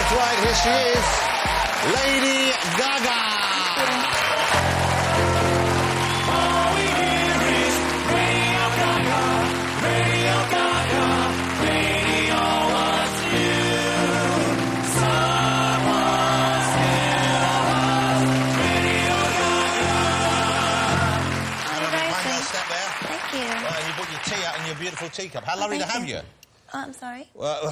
That's right, here she is, Lady Gaga. All we hear is Radio Gaga, Radio Gaga, Radio wants you. Someone still wants Radio Gaga. Very nice step there. Thank you. You brought your tea out in your beautiful teacup. How lovely to have you. Oh, I'm sorry. Well,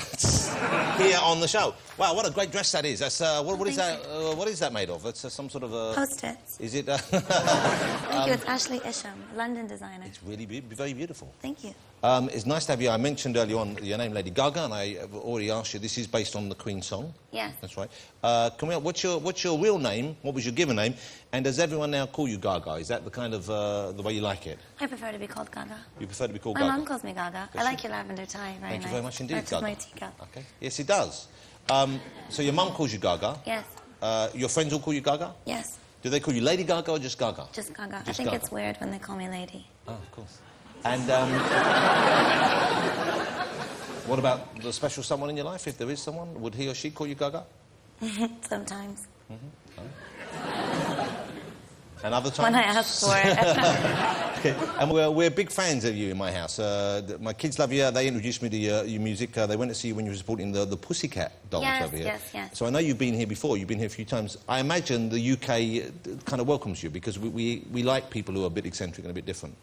here on the show. Wow, what a great dress that is. That's what is that? What is that made of? It's some sort of a Post-its. Is it? Thank you. It's Ashley Isham, London designer. It's really very beautiful. Thank you. It's nice to have you. I mentioned earlier on your name, Lady Gaga, and I have already asked you. This is based on the Queen song. Yes. That's right. What's your real name? What was your given name? And does everyone now call you Gaga? Is that the kind of the way you like it? I prefer to be called Gaga. You prefer to be called My Gaga? mom calls me Gaga. I like your lavender tie. Very nice. Thank you very much indeed, Matches Gaga. my teacup. Okay. Yes, it does. So your mum calls you Gaga. Yes. Your friends all call you Gaga? Yes. Do they call you Lady Gaga or just Gaga? Just Gaga. Just I think Gaga. it's weird when they call me lady. Oh, of course. And what about the special someone in your life? If there is someone, would he or she call you Gaga? Sometimes. And other times? When I ask for it. And we're big fans of you in my house. My kids love you. They introduced me to your music. They went to see you when you were supporting the Pussycat Dolls Yes, over here. yes, yes. So I know you've been here before. You've been here a few times. I imagine the UK kind of welcomes you because we like people who are a bit eccentric and a bit different.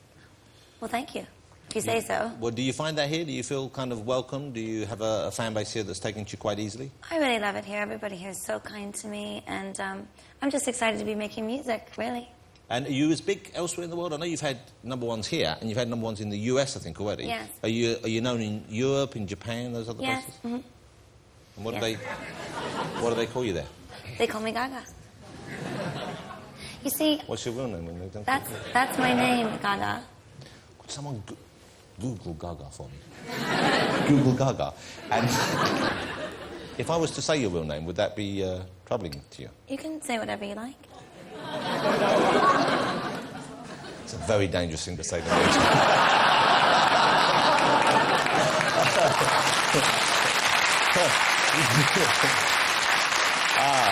Well, thank you. If you say so. Well, do you find that here? Do you feel kind of welcome? Do you have a fan base here that's taken to you quite easily? I really love it here. Everybody here is so kind to me, and I'm just excited to be making music, really. And are you as big elsewhere in the world? I know you've had number ones here, and you've had number ones in the US, I think, already. Yes. Are you known in Europe, in Japan, those other Yes. places? Mm-hmm. And what Yes. do they call you there? They call me Gaga. You see, What's your real name? When they don't that's my name, Gaga. Could someone Google Gaga for me? Google Gaga. And if I was to say your real name, would that be troubling to you? You can say whatever you like. It's a very dangerous thing to say to me.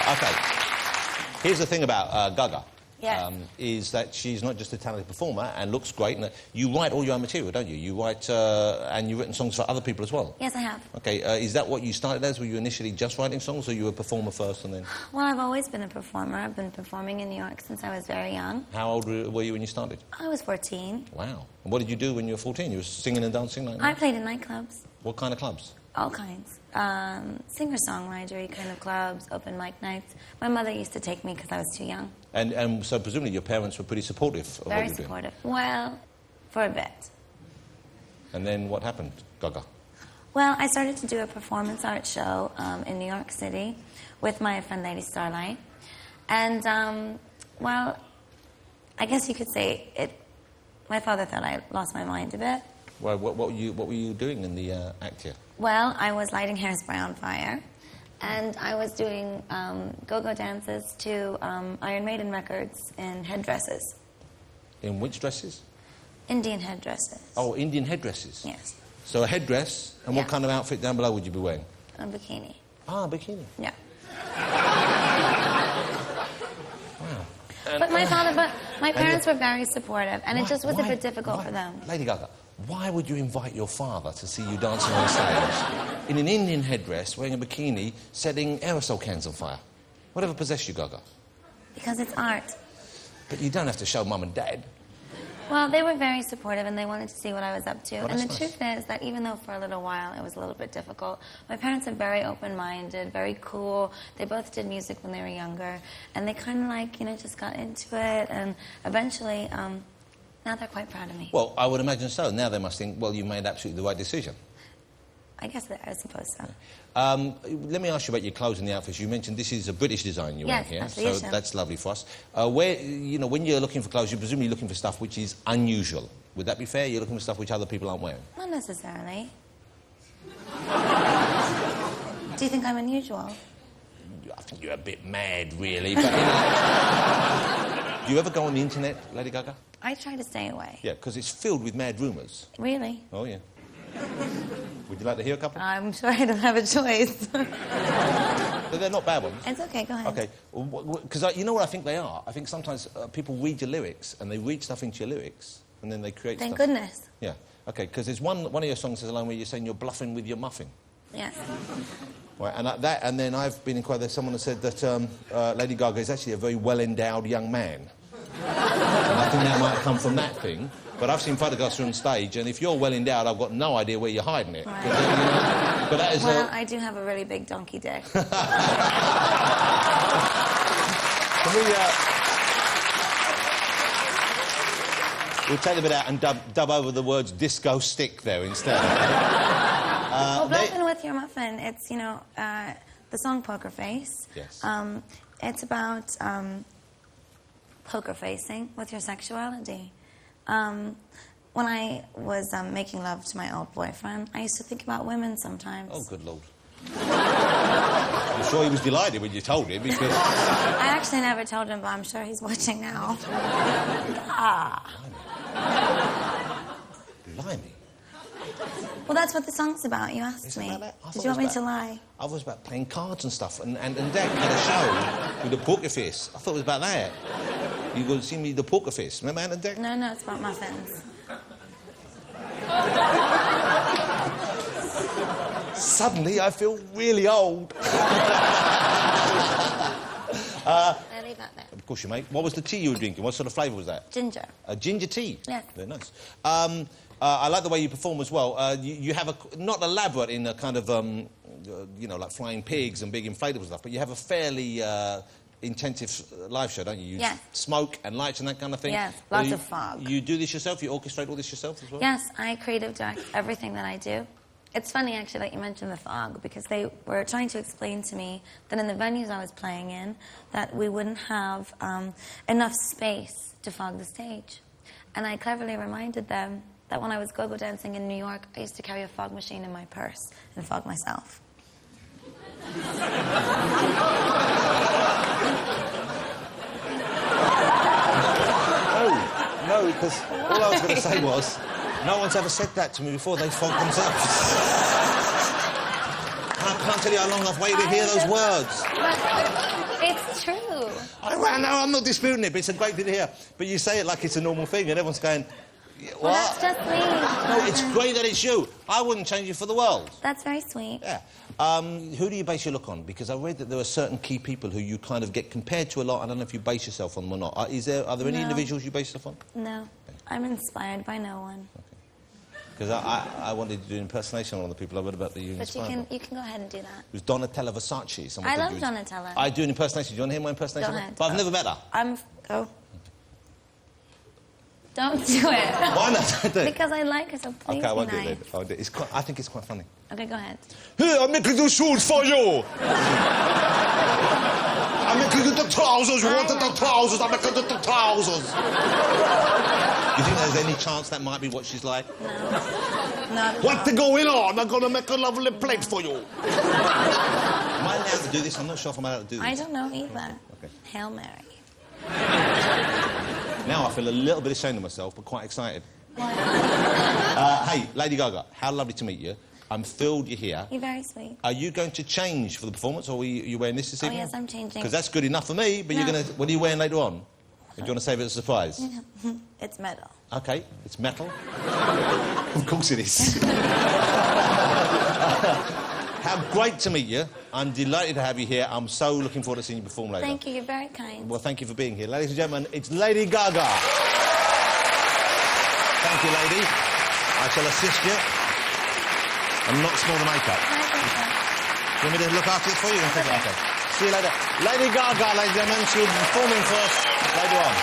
Okay. Here's the thing about Gaga. Yes. Is that she's not just a talented performer and looks great. And you write all your own material, don't you? You write, and you've written songs for other people as well. Yes, I have. Okay, is that what you started as? Were you initially just writing songs, or you were a performer first and then... Well, I've always been a performer. I've been performing in New York since I was very young. How old were you when you started? I was 14. Wow. And what did you do when you were 14? You were singing and dancing like that? I played in nightclubs. What kind of clubs? All kinds. Singer-songwritery kind of clubs, open mic nights. My mother used to take me because I was too young. And so presumably your parents were pretty supportive of what Very you were doing. supportive. Well, for a bit. And then what happened, Gaga? Well, I started to do a performance art show in New York City with my friend Lady Starlight. And, well, I guess you could say it... My father thought I lost my mind a bit. Well, what were you doing in the act here? Well, I was lighting hairspray on fire, and I was doing go-go dances to Iron Maiden records in headdresses. In which dresses? Indian headdresses. Oh, Indian headdresses? Yes. So a headdress, and what Yeah. kind of outfit down below would you be wearing? A bikini. Ah, a bikini. Yeah. Wow. But my parents were very supportive, and it just was a bit difficult for them. Lady Gaga, why would you invite your father to see you dancing on stage in an Indian headdress, wearing a bikini, setting aerosol cans on fire? Whatever possessed you, Gaga? Because it's art. But you don't have to show mum and dad. Well, they were very supportive, and they wanted to see what I was up to. Oh, and the that's truth is that even though for a little while it was a little bit difficult, my parents are very open-minded, very cool. They both did music when they were younger, and they kind of like, just got into it, and eventually, now they're quite proud of me. Well, I would imagine so. Now they must think, well, you made absolutely the right decision. I guess that I suppose so. Let me ask you about your clothes and the outfits. You mentioned this is a British design you're wearing here, absolutely. so that's lovely for us. When you're looking for clothes, you're presumably looking for stuff which is unusual. Would that be fair? You're looking for stuff which other people aren't wearing? Not necessarily. Do you think I'm unusual? I think you're a bit mad, really. But, do you ever go on the internet, Lady Gaga? I try to stay away. Yeah, because it's filled with mad rumours. Really? Oh, yeah. Would you like to hear a couple? I'm sure I don't have a choice. They're not bad ones. It's okay, go ahead. Okay, because you know what I think they are? I think sometimes people read your lyrics and they read stuff into your lyrics and then they create Thank stuff. goodness. Yeah, okay, because there's one of your songs is a line where you're saying you're bluffing with your muffin. Yes. Right, and then I've been inquired, there's someone that said that Lady Gaga is actually a very well-endowed young man. And I think that might come from that thing. But I've seen photographs from stage, and if you're well-endowed, I've got no idea where you're hiding it. Right. But that is well, I do have a really big donkey dick. Can we, we'll take a bit out and dub over the words disco stick there instead. Well, bluffing with your muffin, it's, you know, the song Poker Face. Yes. It's about poker facing with your sexuality. When I was making love to my old boyfriend, I used to think about women sometimes. Oh, good Lord. I'm sure he was delighted when you told him, because... I actually never told him, but I'm sure he's watching now. Blimey. Well, that's what the song's about. You asked me. Did you want me to lie? I was about playing cards and stuff, and Dad had a show with the poker face. I thought it was about that. You going to see me the poker face. Remember Anna Deck? No, it's about muffins. Suddenly, I feel really old. I leave that there. Of course you mate. What was the tea you were drinking? What sort of flavour was that? Ginger. Ginger tea? Yes. Very nice. I like the way you perform as well. You have not elaborate in a kind of, you know, like flying pigs and big inflatable stuff, but you have a fairly intensive live show, don't you? You yes. Smoke and lights and that kind of thing. Yes, lots of fog. You do this yourself? You orchestrate all this yourself as well? Yes, I creative direct everything that I do. It's funny, actually, that you mentioned the fog, because they were trying to explain to me that in the venues I was playing in, that we wouldn't have enough space to fog the stage. And I cleverly reminded them that when I was go-go dancing in New York, I used to carry a fog machine in my purse and fog myself. No, because all I was going to say was, no one's ever said that to me before. They fog themselves. I can't tell you how long I've waited to hear those words. It's true. I'm not disputing it, but it's a great thing to hear. But you say it like it's a normal thing, and everyone's going, what? Well, that's just me. No, it's great that it's you. I wouldn't change it for the world. That's very sweet. Yeah. Who do you base your look on? Because I read that there are certain key people who you kind of get compared to a lot. I don't know if you base yourself on them or not. Are there any individuals you base yourself on? No. I'm inspired by no one. Because I wanted to do an impersonation of one of the people I read about that you inspired. But you can go ahead and do that. It was Donatella Versace. I love Donatella. I do an impersonation. Do you want to hear my impersonation? Go ahead. But I've never met her. Go. Don't do it. Why not? Do it. Because I like her, so please okay, I won't be do nice. it then. I think it's quite funny. Okay, go ahead. Hey, I'm making the shoes for you. I'm making the trousers. You wanted the trousers. I'm making the trousers. You think there's any chance that might be what she's like? No. Not at What's all. going on? I'm going to make a lovely plate for you. Am I allowed to do this? I'm not sure if I'm allowed to do this. I don't know either. Okay. Hail Mary. Now I feel a little bit ashamed of myself, but quite excited. What? Hey, Lady Gaga, how lovely to meet you. I'm thrilled you're here. You're very sweet. Are you going to change for the performance, or are you wearing this evening? Oh, yes, I'm changing. Because that's good enough for me, but No. you're going to... What are you wearing later on? Do you want to save it as a surprise? It's metal. OK, it's metal. Of course it is. How great to meet you. I'm delighted to have you here. I'm so looking forward to seeing you perform later. Thank you. You're very kind. Well, thank you for being here. Ladies and gentlemen, it's Lady Gaga. Thank you, lady. I shall assist you and not spoil the makeup. I think so. Do you want me to look after it for you? Okay. See you later. Lady Gaga, ladies and gentlemen, she'll be performing for us later on.